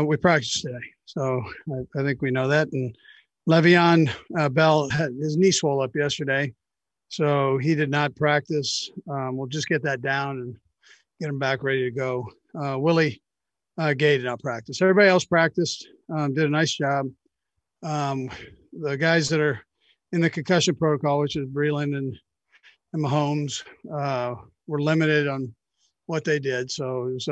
We practiced today, so I think we know that. And Le'Veon Bell had his knee swelled up yesterday, so he did not practice. We'll just get that down and get him back ready to go. Willie Gay did not practice. Everybody else practiced, did a nice job. The guys that are in the concussion protocol, which is Breland and Mahomes, were limited on what they did. So it was,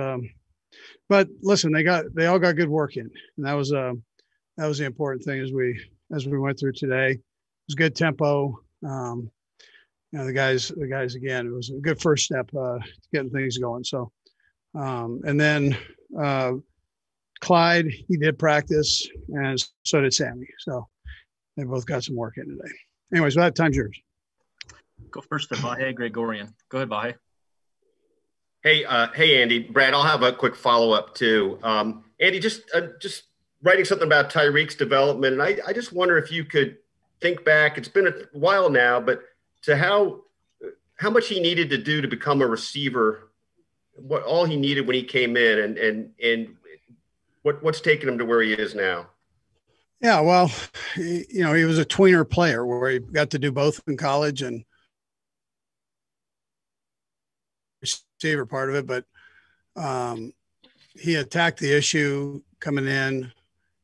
but listen, they all got good work in, and that was the important thing as we went through today. It was good tempo. The guys again, it was a good first step getting things going. So, and then Clyde, he did practice, and so did Sammy. So they both got some work in today. Anyways, that time's yours. Go first to Vahe Gregorian. Go ahead, Vahe. Hey, Andy. Brad, I'll have a quick follow-up too. Andy, just writing something about Tyreek's development, and I just wonder if you could think back. It's been a while now, but to how much he needed to do to become a receiver, what all he needed when he came in, and what's taken him to where he is now. Yeah, well, he was a tweener player where he got to do both in college and receiver part of it, but he attacked the issue coming in.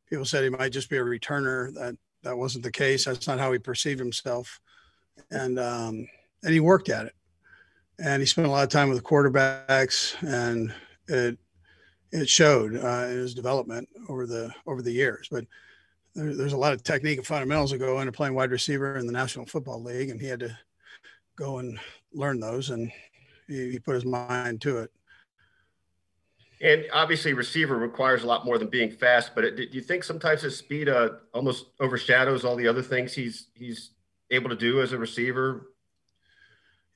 People said he might just be a returner. That wasn't the case. That's not how he perceived himself, and he worked at it. And he spent a lot of time with quarterbacks, and it showed in his development over the years. But there's a lot of technique and fundamentals that go into playing wide receiver in the National Football League, and he had to go and learn those, and he put his mind to it. And obviously receiver requires a lot more than being fast, but do you think sometimes his speed almost overshadows all the other things he's able to do as a receiver?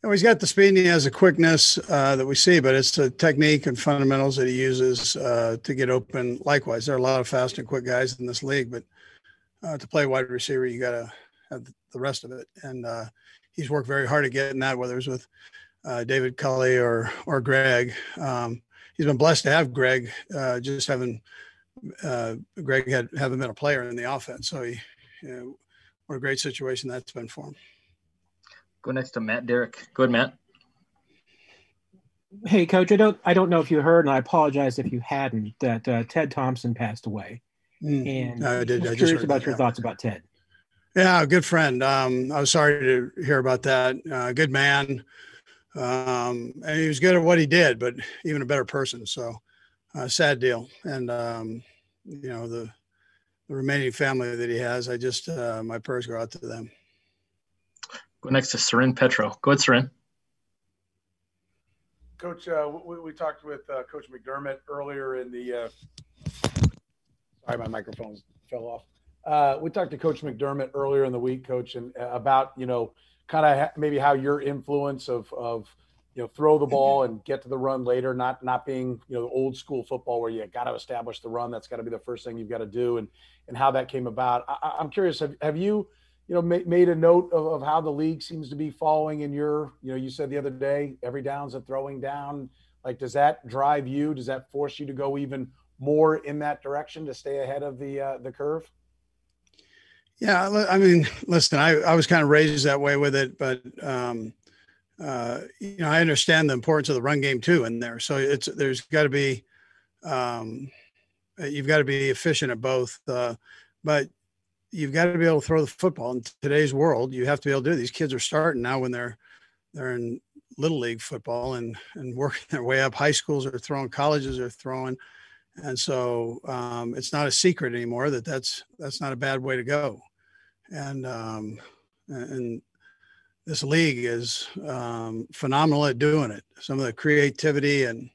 He's got the speed and he has a quickness that we see, but it's the technique and fundamentals that he uses to get open. Likewise, there are a lot of fast and quick guys in this league, but to play wide receiver, you got to have the rest of it. And he's worked very hard at getting that, whether it's with David Culley or Greg. He's been blessed to have Greg, just having Greg haven't been a player in the offense. So what a great situation that's been for him. Go next to Matt Derrick. Go ahead, Matt. Hey, Coach, I don't know if you heard, and I apologize if you hadn't, that Ted Thompson passed away. And I did. I was curious about your thoughts about Ted. Yeah, a good friend. I was sorry to hear about that. Good man. And he was good at what he did, but even a better person. So sad deal. And, the remaining family that he has, my prayers go out to them. Go next to Seren Petro. Go ahead, Seren. Coach, we talked with Coach McDermott earlier in the sorry, my microphone fell off. We talked to Coach McDermott earlier in the week, Coach, and about, kind of maybe how your influence of throw the ball and get to the run later, not being, the old school football where you got to establish the run. That's got to be the first thing you've got to do, and how that came about. I'm curious, have you, made a note of how the league seems to be following in your, you said the other day, every down's a throwing down. Like, does that drive you? Does that force you to go even more in that direction to stay ahead of the curve? Yeah. I mean, listen, I was kind of raised that way with it, but, I understand the importance of the run game too in there. So there's got to be, you've got to be efficient at both, but you've got to be able to throw the football in today's world. You have to be able to do it. These kids are starting now when they're in little league football and working their way up. High schools are throwing, colleges are throwing. And so it's not a secret anymore that's not a bad way to go. And this league is phenomenal at doing it. Some of the creativity and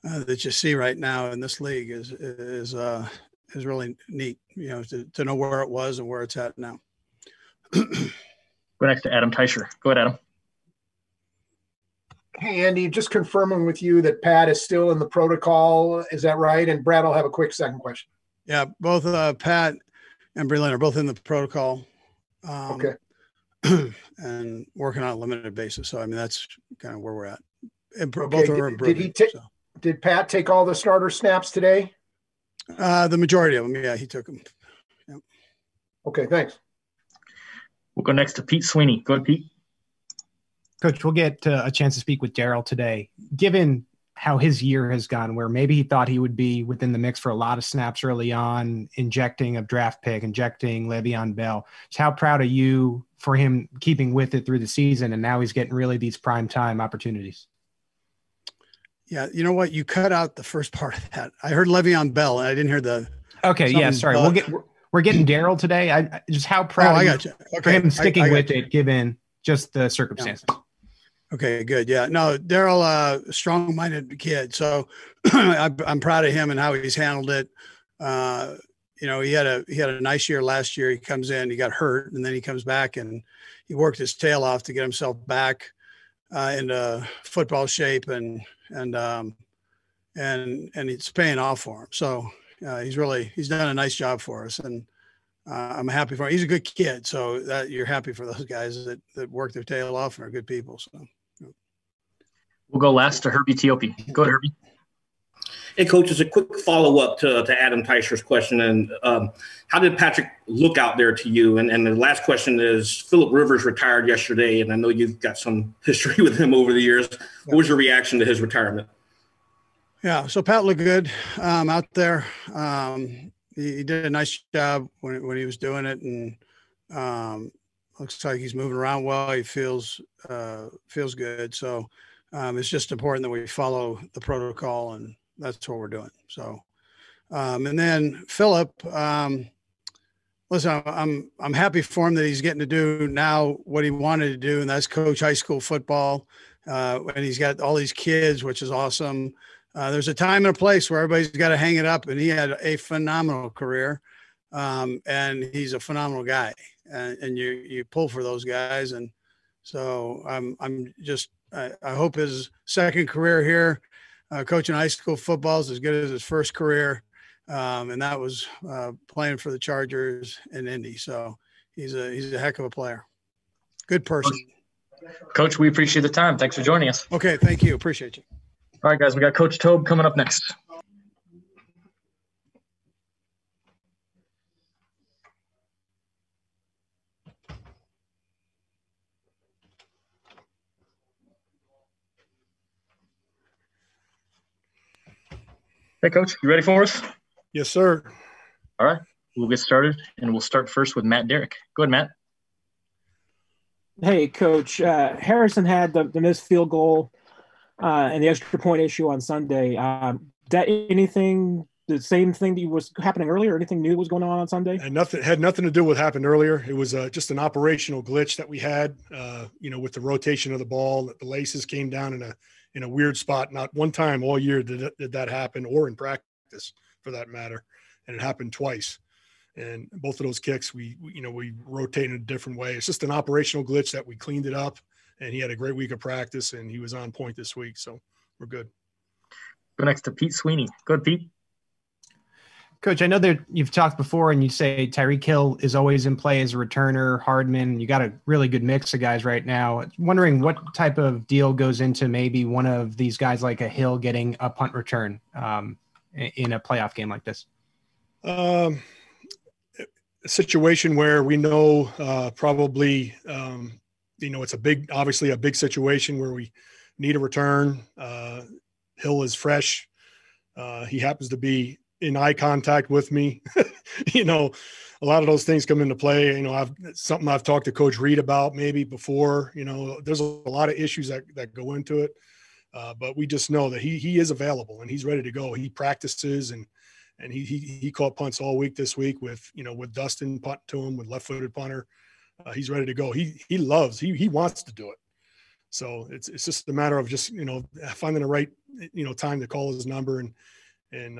that you see right now in this league is really neat, to know where it was and where it's at now. Go next to Adam Teicher. Go ahead, Adam. Hey, Andy, just confirming with you that Pat is still in the protocol. Is that right? And Brad will have a quick second question. Yeah, both Pat and Breland are both in the protocol. Okay. And working on a limited basis. So, I mean, that's kind of where we're at. And okay. Both are improving. Did Pat take all the starter snaps today? The majority of them, yeah, he took them. Yep. Okay, thanks. We'll go next to Pete Sweeney. Go ahead, Pete. Coach, we'll get a chance to speak with Daryl today. Given how his year has gone, where maybe he thought he would be within the mix for a lot of snaps early on, injecting a draft pick, injecting Le'Veon Bell. So how proud are you for him keeping with it through the season, and now he's getting really these prime time opportunities? Yeah, you know what? You cut out the first part of that. I heard Le'Veon Bell, and I didn't hear the. Okay, yeah, sorry. We're getting Daryl today. I just how proud I are got you okay. for him sticking with you. it, given just the circumstances. Yeah. Okay, good. Yeah, no, Daryl, strong-minded kid. So I'm proud of him and how he's handled it. You know, he had a nice year last year. He comes in, he got hurt, and then he comes back and he worked his tail off to get himself back into football shape, and it's paying off for him. So he's done a nice job for us, and I'm happy for him. He's a good kid, so that you're happy for those guys that work their tail off and are good people. So. We'll go last to Herbie Teope. Go ahead, Herbie. Hey, Coach, as a quick follow-up to Adam Teicher's question, and how did Patrick look out there to you? And the last question is, Phillip Rivers retired yesterday, and I know you've got some history with him over the years. What was your reaction to his retirement? Yeah, so Pat looked good out there. He did a nice job when he was doing it, and looks like he's moving around well. He feels good. So it's just important that we follow the protocol, and that's what we're doing. So, and then Phillip, listen, I'm happy for him that he's getting to do now what he wanted to do, and that's coach high school football. And he's got all these kids, which is awesome. There's a time and a place where everybody's got to hang it up, and he had a phenomenal career, and he's a phenomenal guy, and you pull for those guys, and so I hope his second career here, coaching high school football, is as good as his first career, and that was playing for the Chargers in Indy. So he's a heck of a player, good person. Coach, we appreciate the time. Thanks for joining us. Okay, thank you. Appreciate you. All right, guys, we got Coach Toub coming up next. Hey, Coach, you ready for us? Yes, sir. All right, we'll get started, and we'll start first with Matt Derrick. Go ahead, Matt. Hey, Coach. Harrison had the missed field goal and the extra point issue on Sunday. The same thing that was happening earlier? Anything new was going on Sunday? And had nothing to do with what happened earlier. It was just an operational glitch that we had, with the rotation of the ball. The laces came down in a weird spot. Not one time all year did that happen, or in practice for that matter. And it happened twice. And both of those kicks, we rotated a different way. It's just an operational glitch that we cleaned it up. And he had a great week of practice, and he was on point this week. So we're good. Go next to Pete Sweeney. Go ahead, Pete. Coach, I know that you've talked before and you say Tyreek Hill is always in play as a returner, Hardman. You got a really good mix of guys right now. Wondering what type of deal goes into maybe one of these guys like a Hill getting a punt return in a playoff game like this? A situation where we know probably it's obviously a big situation where we need a return. Hill is fresh. He happens to be in eye contact with me. A lot of those things come into play. Something I've talked to Coach Reid about maybe before. There's a lot of issues that go into it. But we just know that he is available and he's ready to go. He practices and he caught punts all week this week with Dustin punting to him, with left-footed punter. He's ready to go. He wants to do it. So it's just a matter of just, finding the right, time to call his number and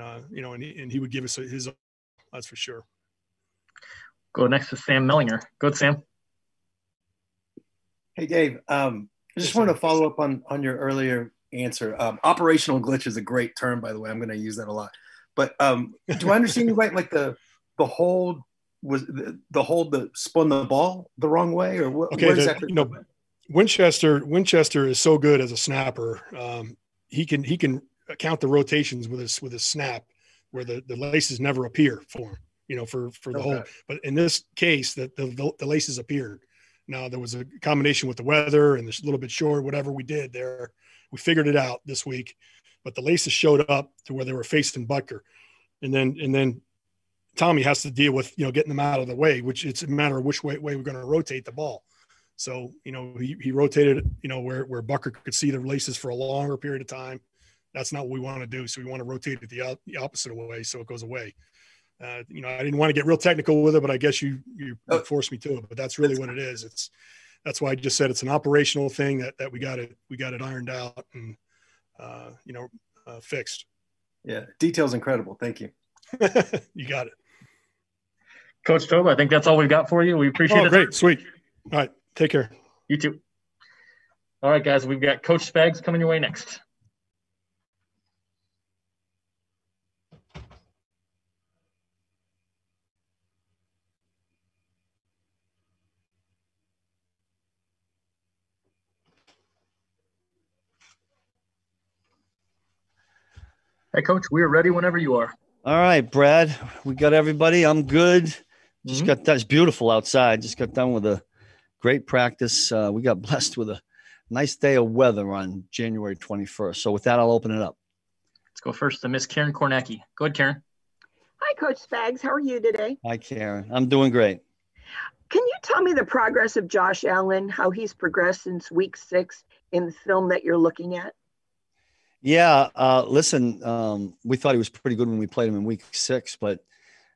he would give us his, that's for sure. Go next to Sam Mellinger. Go ahead, Sam. Hey, Dave. I just wanted to follow up on your earlier answer. Operational glitch is a great term, by the way. I'm going to use that a lot. But do I understand you right? Like the hold was the hold that spun the ball the wrong way, or what? Okay, Winchester is so good as a snapper. He can count the rotations with his snap where the laces never appear for him, you know, for the whole. But in this case, the laces appeared. Now there was a combination with the weather and this little bit short, whatever we did there, we figured it out this week. But the laces showed up to where they were facing Butker, and then Tommy has to deal with, you know, getting them out of the way, which it's a matter of which way we're going to rotate the ball. So, you know, he rotated, you know, where Butker could see the laces for a longer period of time. That's not what we want to do. So we want to rotate it the opposite way, so it goes away. You know, I didn't want to get real technical with it, but I guess you forced me to it. But that's really what it is. That's why I just said it's an operational thing that we got it ironed out and fixed. Yeah, detail's incredible. Thank you. You got it, Coach Toub. I think that's all we've got for you. We appreciate it. Great, sweet. All right, take care. You too. All right, guys, we've got Coach Spags coming your way next. Hey, Coach, we are ready whenever you are. All right, Brad, we got everybody. I'm good. Just got done. It's beautiful outside. Just got done with a great practice. We got blessed with a nice day of weather on January 21st. So with that, I'll open it up. Let's go first to Miss Karen Kornacki. Go ahead, Karen. Hi, Coach Spags. How are you today? Hi, Karen. I'm doing great. Can you tell me the progress of Josh Allen, how he's progressed since week 6 in the film that you're looking at? Yeah, listen, we thought he was pretty good when we played him in week 6, but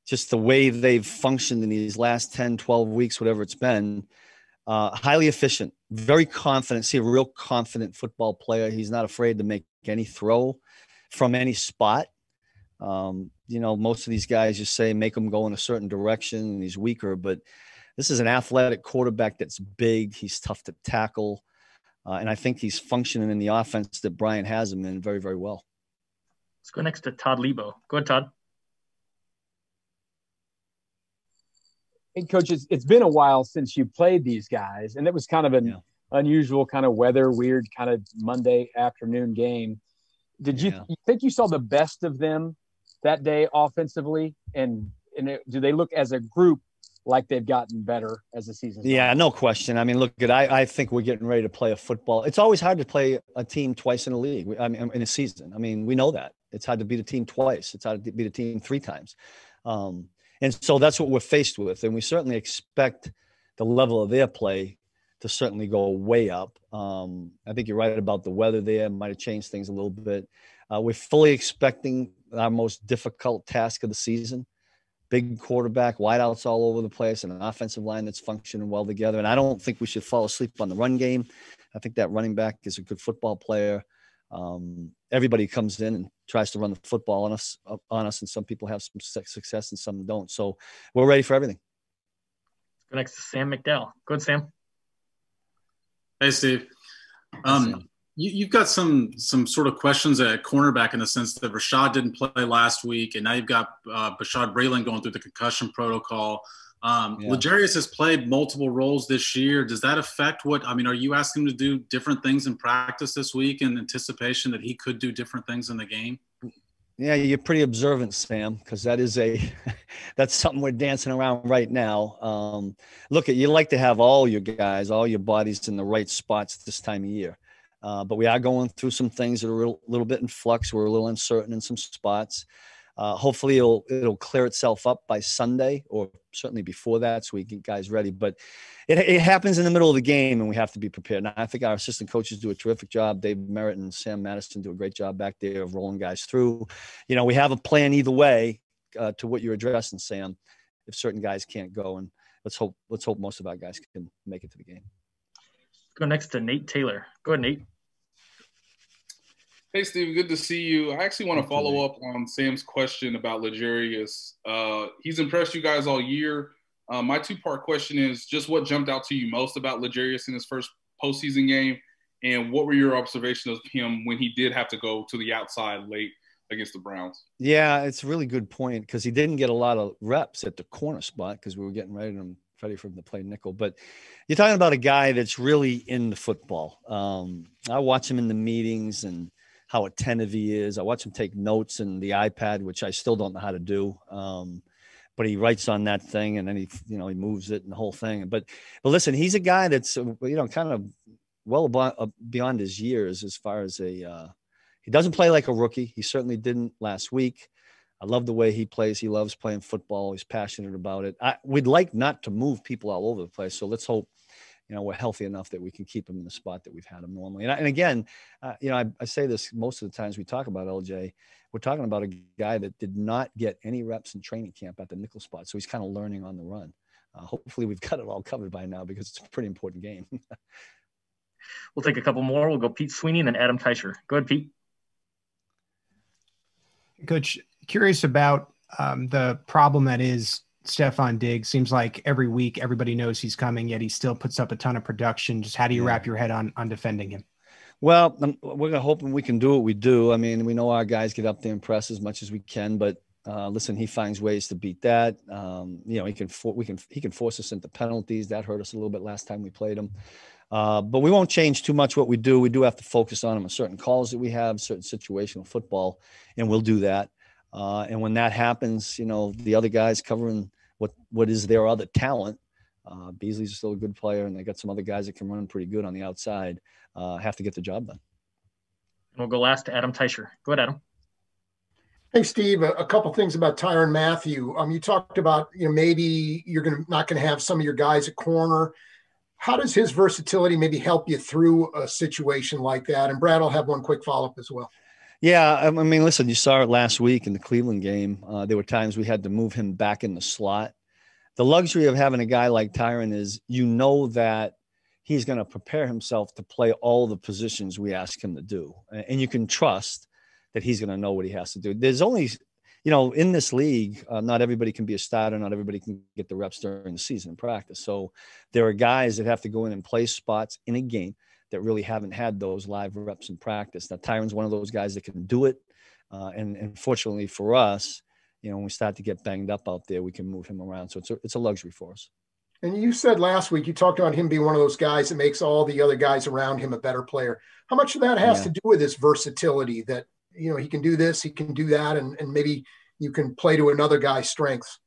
just the way they've functioned in these last 10, 12 weeks, whatever it's been, highly efficient, very confident. See, a real confident football player. He's not afraid to make any throw from any spot. You know, most of these guys just say make him go in a certain direction and he's weaker, but this is an athletic quarterback that's big. He's tough to tackle. And I think he's functioning in the offense that Brian has him in very, very well. Let's go next to Todd Lebo. Go ahead, Todd. Hey, Coach, it's been a while since you played these guys, and it was kind of an unusual kind of weather, weird kind of Monday afternoon game. Did you think you saw the best of them that day offensively? And do they look as a group like they've gotten better as the season? Yeah, no question. I mean, look, I think we're getting ready to play a football. It's always hard to play a team twice in a league. I mean, in a season. I mean, we know that. It's hard to beat a team twice. It's hard to beat a team 3 times. And so that's what we're faced with. And we certainly expect the level of their play to certainly go way up. I think you're right about the weather there. Might have changed things a little bit. We're fully expecting our most difficult task of the season. Big quarterback, wideouts all over the place, and an offensive line that's functioning well together. And I don't think we should fall asleep on the run game. I think that running back is a good football player. Everybody comes in and tries to run the football on us, and some people have some success and some don't. So we're ready for everything. Let's go next to Sam McDowell. Go ahead, Sam. Hey, Steve. You've got some sort of questions at cornerback in the sense that Rashad didn't play last week, and now you've got Bashad Breeland going through the concussion protocol. L'Jarius has played multiple roles this year. Does that affect are you asking him to do different things in practice this week in anticipation that he could do different things in the game? Yeah, you're pretty observant, Sam, because that's something we're dancing around right now. Look, you like to have all your guys, all your bodies in the right spots this time of year. But we are going through some things that are a little bit in flux. We're a little uncertain in some spots. Hopefully it'll clear itself up by Sunday, or certainly before that, so we get guys ready. But it happens in the middle of the game, and we have to be prepared. And I think our assistant coaches do a terrific job. Dave Merritt and Sam Madison do a great job back there of rolling guys through. You know, we have a plan either way to what you're addressing, Sam, if certain guys can't go. And let's hope most of our guys can make it to the game. Let's go next to Nate Taylor. Go ahead, Nate. Hey, Steve, good to see you. I actually want to follow up on Sam's question about L'Jarius. He's impressed you guys all year. My 2-part question is just what jumped out to you most about L'Jarius in his first postseason game, and what were your observations of him when he did have to go to the outside late against the Browns? Yeah, it's a really good point because he didn't get a lot of reps at the corner spot because we were getting ready for him to play nickel. But you're talking about a guy that's really in the football. I watch him in the meetings, and how attentive he is. I watch him take notes in the iPad, which I still don't know how to do. But he writes on that thing and then he moves it and the whole thing. But listen, he's a guy that's, kind of well beyond his years as far as he doesn't play like a rookie. He certainly didn't last week. I love the way he plays. He loves playing football. He's passionate about it. We'd like not to move people all over the place. So let's hope, we're healthy enough that we can keep him in the spot that we've had him normally. And again, I say this most of the times we talk about LJ, we're talking about a guy that did not get any reps in training camp at the nickel spot. So he's kind of learning on the run. Hopefully we've got it all covered by now because it's a pretty important game. We'll take a couple more. We'll go Pete Sweeney and then Adam Teicher. Go ahead, Pete. Coach, curious about the problem that is Stefon Diggs. Seems like every week everybody knows he's coming, yet he still puts up a ton of production. Just how do you wrap your head on defending him? Well, we're hoping we can do what we do. I mean, we know our guys get up there and press as much as we can, but listen, he finds ways to beat that. He can force us into penalties. That hurt us a little bit last time we played him. But we won't change too much what we do. We do have to focus on him on certain calls that we have, certain situational football, and we'll do that. And when that happens, the other guys covering what is their other talent. Beasley's still a good player, and they got some other guys that can run pretty good on the outside. Have to get the job done. And we'll go last to Adam Teicher. Go ahead, Adam. Hey, Steve, a couple things about Tyrann Mathieu. You talked about, maybe you're not going to have some of your guys at corner. How does his versatility maybe help you through a situation like that? And Brad will have one quick follow-up as well. Yeah, I mean, listen, you saw it last week in the Cleveland game. There were times we had to move him back in the slot. The luxury of having a guy like Tyrann is that he's going to prepare himself to play all the positions we ask him to do. And you can trust that he's going to know what he has to do. There's only, in this league, not everybody can be a starter. Not everybody can get the reps during the season in practice. So there are guys that have to go in and play spots in a game that really haven't had those live reps in practice. Now, Tyrann's one of those guys that can do it. And fortunately for us, when we start to get banged up out there, we can move him around. So it's a luxury for us. And you said last week, you talked about him being one of those guys that makes all the other guys around him a better player. How much of that has to do with his versatility that, he can do this, he can do that, and maybe you can play to another guy's strengths?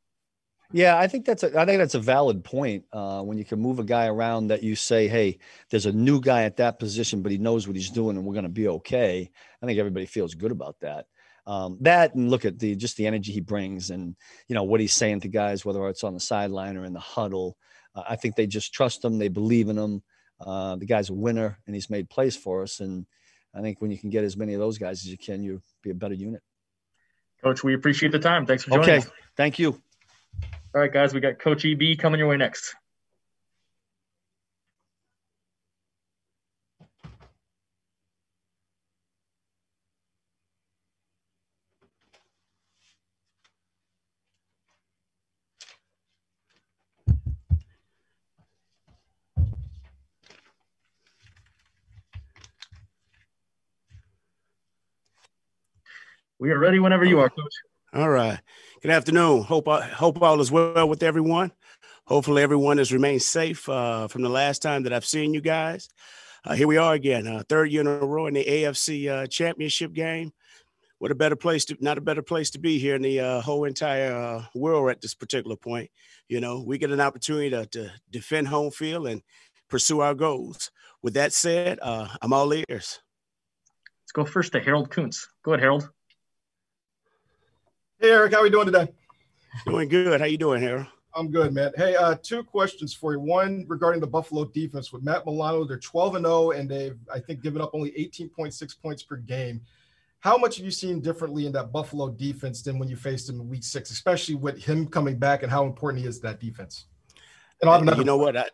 Yeah, I think that's a valid point. When you can move a guy around that you say, hey, there's a new guy at that position, but he knows what he's doing and we're going to be okay. I think everybody feels good about that. That and look at the energy he brings and, what he's saying to guys, whether it's on the sideline or in the huddle. I think they just trust him. They believe in him. The guy's a winner and he's made plays for us. And I think when you can get as many of those guys as you can, you'll be a better unit. Coach, we appreciate the time. Thanks for joining us. Thank you. All right, guys, we got Coach EB coming your way next. We are ready whenever you are, Coach. All right. Good afternoon. Hope all is well with everyone. Hopefully everyone has remained safe from the last time that I've seen you guys. Here we are again, third year in a row in the AFC Championship game. Not a better place to be here in the whole entire world at this particular point. We get an opportunity to defend home field and pursue our goals. With that said, I'm all ears. Let's go first to Harold Kuntz. Go ahead, Harold. Hey, Eric, how are we doing today? Doing good. How you doing, Harold? I'm good, man. Hey, two questions for you. One regarding the Buffalo defense. With Matt Milano, they're 12-0, and they've, I think, given up only 18.6 points per game. How much have you seen differently in that Buffalo defense than when you faced him in Week 6, especially with him coming back and how important he is to that defense? And I'll have another. You know what?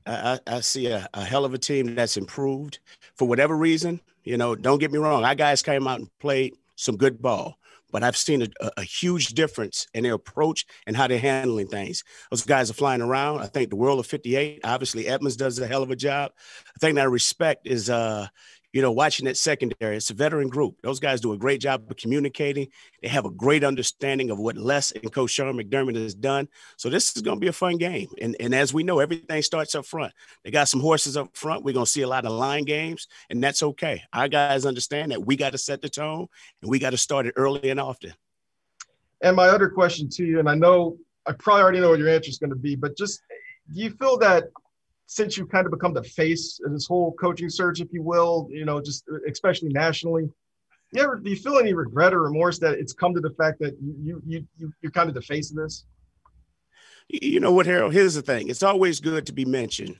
I see a hell of a team that's improved for whatever reason. Don't get me wrong. Our guys came out and played some good ball. But I've seen a huge difference in their approach and how they're handling things. Those guys are flying around. I think the world of 58, obviously Edmonds does a hell of a job. I think that respect is, watching that secondary, it's a veteran group. Those guys do a great job of communicating. They have a great understanding of what Les and Coach Sean McDermott has done. So this is going to be a fun game. And as we know, everything starts up front. They got some horses up front. We're going to see a lot of line games, and that's okay. Our guys understand that we got to set the tone, and we got to start it early and often. And my other question to you, and I know I probably already know what your answer is going to be, but just do you feel that since you've kind of become the face of this whole coaching search, if you will, just especially nationally, do you feel any regret or remorse that it's come to the fact that you're kind of the face of this? You know what, Harold? Here's the thing. It's always good to be mentioned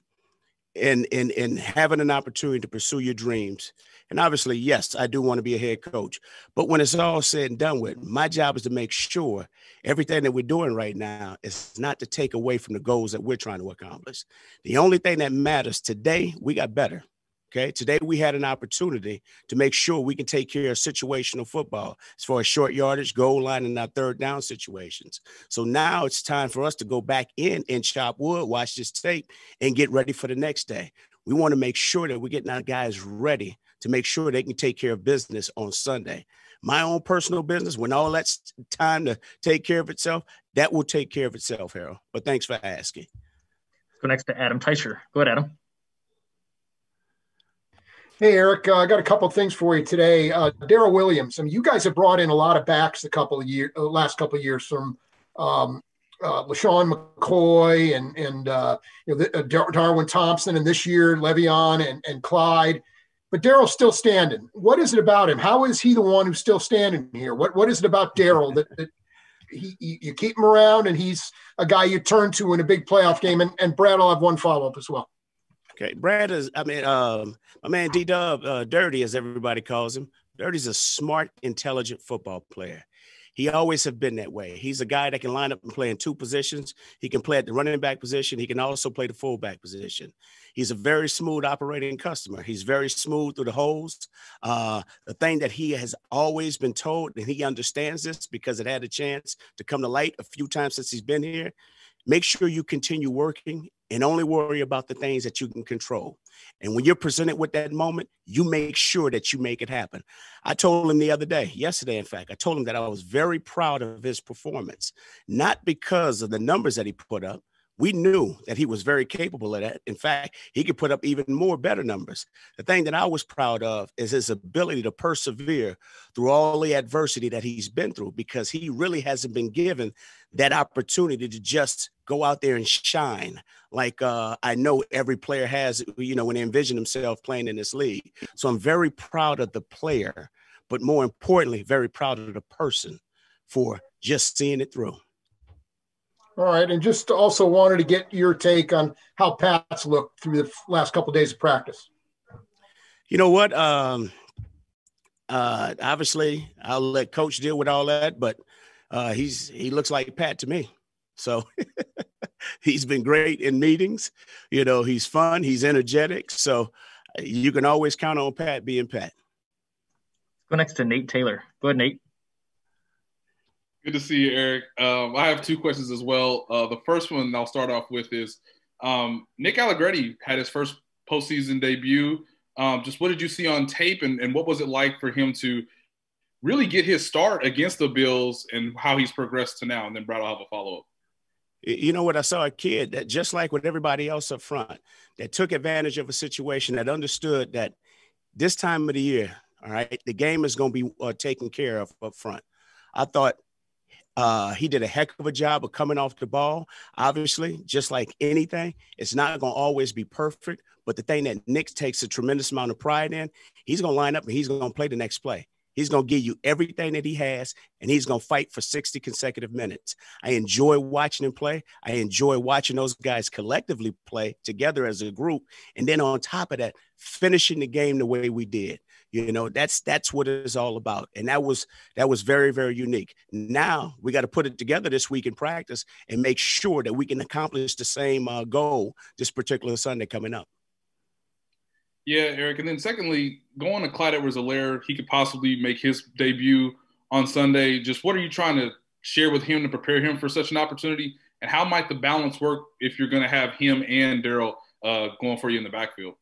and having an opportunity to pursue your dreams. And obviously, yes, I do want to be a head coach. But when it's all said and done with, my job is to make sure everything that we're doing right now is not to take away from the goals that we're trying to accomplish. The only thing that matters today, we got better. Okay. Today, we had an opportunity to make sure we can take care of situational football as far as short yardage, goal line, and our third down situations. So now it's time for us to go back in and chop wood, watch this tape, and get ready for the next day. We want to make sure that we're getting our guys ready to make sure they can take care of business on Sunday. My own personal business, when all that's time to take care of itself, that will take care of itself, Harold. But thanks for asking. Go next to Adam Teicher. Go ahead, Adam. Hey, Eric, I got a couple of things for you today. Darrell Williams, you guys have brought in a lot of backs last couple of years from LaShawn McCoy and Darwin Thompson, and this year Le'Veon and Clyde. But Darrell's still standing. What is it about him? How is he the one who's still standing here? What is it about Darrell that you keep him around and he's a guy you turn to in a big playoff game? And Brad, I'll have one follow-up as well. Okay, Brad is, my man D-Dub, Dirty, as everybody calls him. Dirty's a smart, intelligent football player. He always have been that way. He's a guy that can line up and play in two positions. He can play at the running back position. He can also play the fullback position. He's a very smooth operating customer. He's very smooth through the holes. The thing that he has always been told, and he understands this because it had a chance to come to light a few times since he's been here, make sure you continue working and only worry about the things that you can control. And when you're presented with that moment, you make sure that you make it happen. I told him yesterday, in fact, I told him that I was very proud of his performance, not because of the numbers that he put up. We knew that he was very capable of that. In fact, he could put up even more better numbers. The thing that I was proud of is his ability to persevere through all the adversity that he's been through, because he really hasn't been given that opportunity to just go out there and shine like I know every player has, when they envision themselves playing in this league. So I'm very proud of the player, but more importantly, very proud of the person for just seeing it through. All right. And just also wanted to get your take on how Pat's looked through the last couple of days of practice. You know what? Obviously, I'll let Coach deal with all that, but he looks like Pat to me. So he's been great in meetings. He's fun. He's energetic. So you can always count on Pat being Pat. Go next to Nate Taylor. Go ahead, Nate. Good to see you, Eric. I have two questions as well. The first one I'll start off with is Nick Allegretti had his first postseason debut. Just what did you see on tape, and what was it like for him to really get his start against the Bills and how he's progressed to now? And then Brad, I'll have a follow-up. You know what? I saw a kid that, just like with everybody else up front, that took advantage of a situation, that understood that this time of the year, all right, the game is going to be taken care of up front. I thought he did a heck of a job of coming off the ball. Obviously, just like anything, it's not going to always be perfect. But the thing that Nick takes a tremendous amount of pride in, he's going to line up and he's going to play the next play. He's going to give you everything that he has, and he's going to fight for 60 consecutive minutes. I enjoy watching him play. I enjoy watching those guys collectively play together as a group. And then on top of that, finishing the game the way we did. That's what it's all about. And that was very, very unique. Now we got to put it together this week in practice and make sure that we can accomplish the same goal this particular Sunday coming up. Yeah, Eric. And then secondly, going to Clyde Edwards-Helaire, he could possibly make his debut on Sunday. Just what are you trying to share with him to prepare him for such an opportunity? And how might the balance work if you're going to have him and Darrell going for you in the backfield?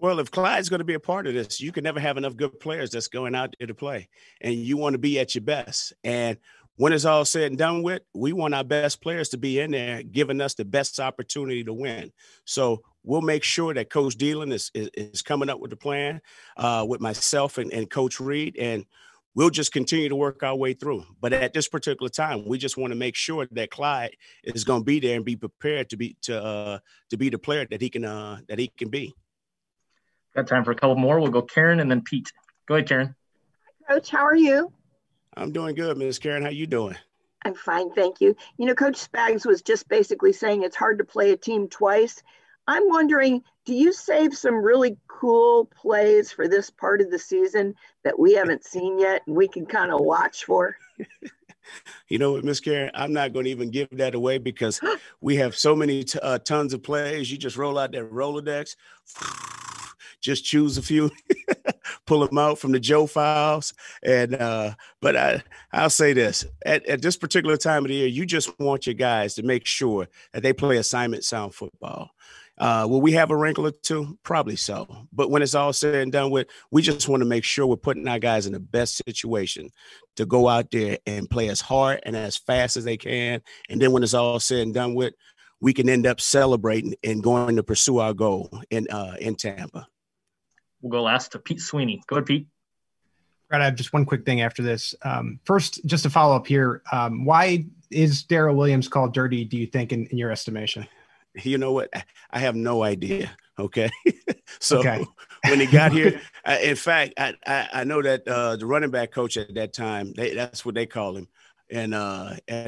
Well, if Clyde's going to be a part of this, you can never have enough good players that's going out there to play, and you want to be at your best. And when it's all said and done with, we want our best players to be in there, giving us the best opportunity to win. So we'll make sure that Coach Dealin is coming up with the plan with myself and Coach Reid, and we'll just continue to work our way through. But at this particular time, we just want to make sure that Clyde is going to be there and be prepared to be the player that he can be. Got time for a couple more. We'll go Karen and then Pete. Go ahead, Karen. Coach, how are you? I'm doing good, Ms. Karen. How you doing? I'm fine, thank you. You know, Coach Spags was just basically saying it's hard to play a team twice. I'm wondering, do you save some really cool plays for this part of the season that we haven't seen yet and we can kind of watch for? You know what, Miss Karen, I'm not going to even give that away because we have so many tons of plays. You just roll out that Rolodex, just choose a few, pull them out from the Joe files. And but I'll say this, at this particular time of the year, you just want your guys to make sure that they play assignment sound football. Will we have a wrinkle or two? Probably so. But when it's all said and done with, we just want to make sure we're putting our guys in the best situation to go out there and play as hard and as fast as they can. And then when it's all said and done with, we can end up celebrating and going to pursue our goal in Tampa. We'll go last to Pete Sweeney. Go ahead, Pete. Right, I have just one quick thing after this. First, just to follow up here, why is Darrell Williams called dirty, do you think, in your estimation? You know what? I have no idea. Okay. So when he got here, in fact, I know that the running back coach at that time, that's what they call him at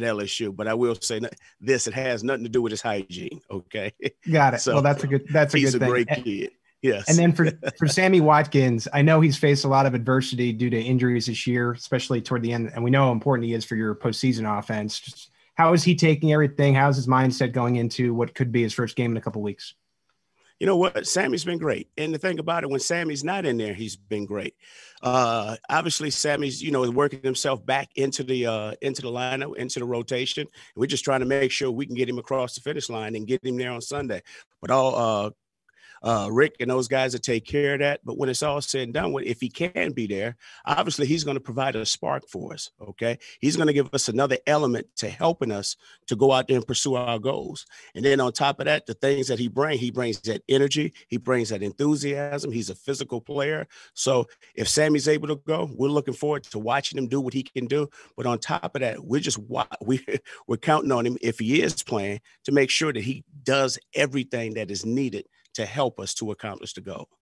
LSU. But I will say this, it has nothing to do with his hygiene. Okay. Got it. So, well, that's a good thing. He's a great kid. Yes. And then for Sammy Watkins, I know he's faced a lot of adversity due to injuries this year, especially toward the end. And we know how important he is for your postseason offense. Just, how is he taking everything? How's his mindset going into what could be his first game in a couple of weeks? You know what? Sammy's been great. And the thing about it, when Sammy's not in there, he's been great. Obviously, Sammy's, is working himself back into the lineup, into the rotation. We're just trying to make sure we can get him across the finish line and get him there on Sunday. But Rick and those guys that take care of that. But when it's all said and done with, if he can be there, obviously he's going to provide a spark for us. Okay. He's going to give us another element to helping us to go out there and pursue our goals. And then on top of that, the things that he brings that energy, he brings that enthusiasm. He's a physical player. So if Sammy's able to go, we're looking forward to watching him do what he can do. But on top of that, we're counting on him, if he is playing, to make sure that he does everything that is needed to help us to accomplish the goal.